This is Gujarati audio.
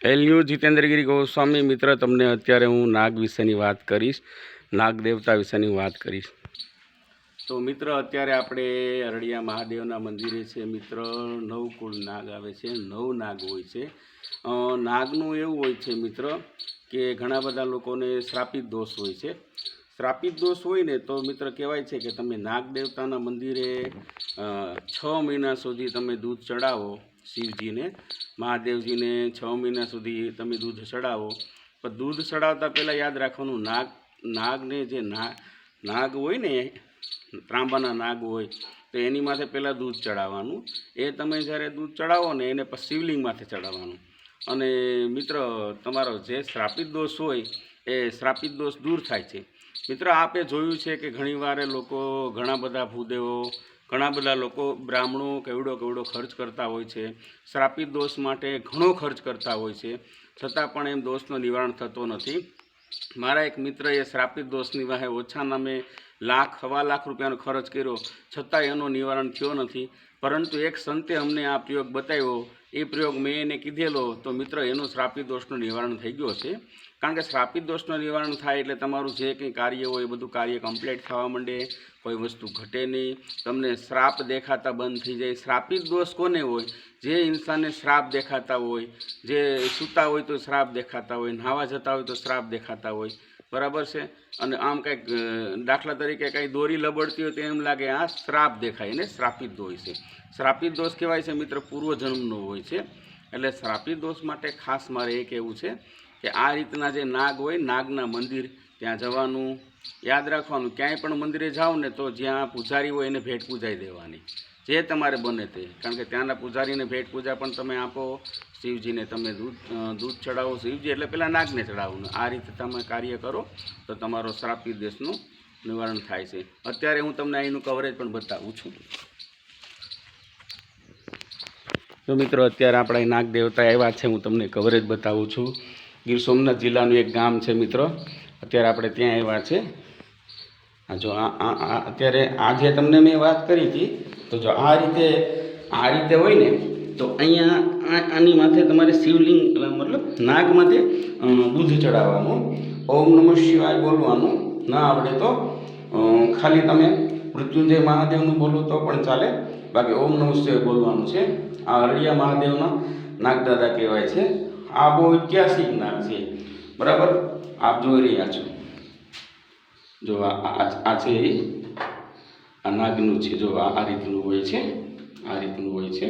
એલયુ જીતેન્દ્રગીરી ગોસ્વામી મિત્ર, તમને અત્યારે હું નાગ વિશેની વાત કરીશ, નાગ દેવતા વિશેની વાત કરીશ. તો મિત્ર, અત્યારે આપણે અરડિયા મહાદેવના મંદિરે છે મિત્ર. 9 કુળ નાગ આવે છે, 9 નાગ હોય છે. નાગનું એવું હોય છે મિત્ર કે ઘણા બધા લોકોને શ્રાપિત દોષ હોય છે. શ્રાપિત દોષ હોય ને તો મિત્ર કહેવાય છે કે તમે નાગ દેવતાના મંદિરે 6 મહિના સુધી તમે દૂધ ચડાવો શિવજીને, મહાદેવજીને 6 મહિના સુધી તમે દૂધ ચડાવો. પણ દૂધ ચડાવતા પહેલાં યાદ રાખવાનું, નાગને જે નાગ હોય ને, ત્રાંબાના નાગ હોય તો એની માથે પહેલાં દૂધ ચડાવવાનું. એ તમે જ્યારે દૂધ ચડાવો ને એને પછી શિવલિંગ માથે ચડાવવાનું. અને મિત્ર, તમારો જે શ્રાપિત દોષ હોય એ શ્રાપિત દોષ દૂર થાય છે. મિત્ર, આપે જોયું છે કે ઘણીવાર લોકો, ઘણા બધા ભૂદેવો, ઘણા બધા લોકો, બ્રાહ્મણો કેવડો ખર્ચ કરતા હોય છે, શ્રાપિત દોષ માટે ઘણો ખર્ચ કરતા હોય છે, છતાં પણ એમ દોષનો નિવારણ થતો નથી. મારા એક મિત્રએ શ્રાપિત દોષની વાહે ઓછા નામે લાખ, 1.25 લાખ રૂપિયાનો ખર્ચ કર્યો, છતાં એનો નિવારણ થયો નથી. પરંતુ એક સંતે અમને આ પ્રયોગ બતાવ્યો. એ પ્રયોગ મેં એને કીધેલો તો મિત્ર, એનું શ્રાપિત દોષનું નિવારણ થઈ ગયો છે. કારણ કે શ્રાપિત દોષનું નિવારણ થાય એટલે તમારું જે કંઈ કાર્ય હોય એ બધું કાર્ય કમ્પ્લીટ થવા માંડે, કોઈ વસ્તુ ઘટે નહીં, તમને શ્રાપ દેખાતા બંધ થઈ જાય. શ્રાપિત દોષ કોને હોય? જે ઇન્સાનને શ્રાપ દેખાતા હોય, જે સૂતા હોય તો શ્રાપ દેખાતા હોય, નાહવા જતા હોય તો શ્રાપ દેખાતા હોય, બરાબર છે. અને આમ કંઈક દાખલા તરીકે કંઈ દોરી લબડતી હોય તો એમ લાગે આ શ્રાપ દેખાય, એને શ્રાપિત દોષ છે. શ્રાપિત દોષ કહેવાય છે મિત્ર પૂર્વજન્મનો હોય છે. એટલે શ્રાપિત દોષ માટે ખાસ મારે એ કહેવું છે કે આ રીતના જે નાગ હોય, નાગના મંદિર ત્યાં જવાનું, યાદ રાખવાનું. ક્યાંય પણ મંદિરે જાઓ ને તો જ્યાં પૂજારી હોય એને ભેટ પૂજાઈ દેવાની, જે તમારે બને તે. કારણ કે ત્યાંના પૂજારીને ભેટ પૂજા પણ તમે આપો, શિવજીને તમે દૂધ ચડાવો. શિવજી એટલે પેલા નાગને ચડાવવું. આ રીતે તમે કાર્ય કરો તો તમારો શ્રાપિત દોષનું નિવારણ થાય છે. અત્યારે હું તમને અહીંનું કવરેજ પણ બતાવું છું. તો મિત્રો, અત્યારે આપણા નાગ દેવતા આવ્યા છે, હું તમને કવરેજ બતાવું છું. ગીર સોમનાથ જિલ્લાનું એક ગામ છે મિત્રો. અત્યારે આપણે ત્યાં આવ્યા છે. જો અત્યારે આ જે તમને મેં વાત કરી હતી, તો જો આ રીતે હોય ને તો અહીંયા આની માથે તમારે શિવલિંગ, મતલબ નાગ માથે દૂધ ચડાવવાનું. ઓમ નમઃ શિવાય બોલવાનું. ના આવડે તો ખાલી તમે મૃત્યુંજય મહાદેવનું બોલો તો પણ ચાલે, બાકી ઓમ નમઃ શિવાય બોલવાનું છે. આ અરડિયા મહાદેવના નાગદાદા કહેવાય છે. આ બહુ ઐતિહાસિક નાગ છે, બરાબર. આપ જોઈ રહ્યા છો, જો આ છે આ નાગનું છે. જો આ રીતનું હોય છે, આ રીતનું હોય છે.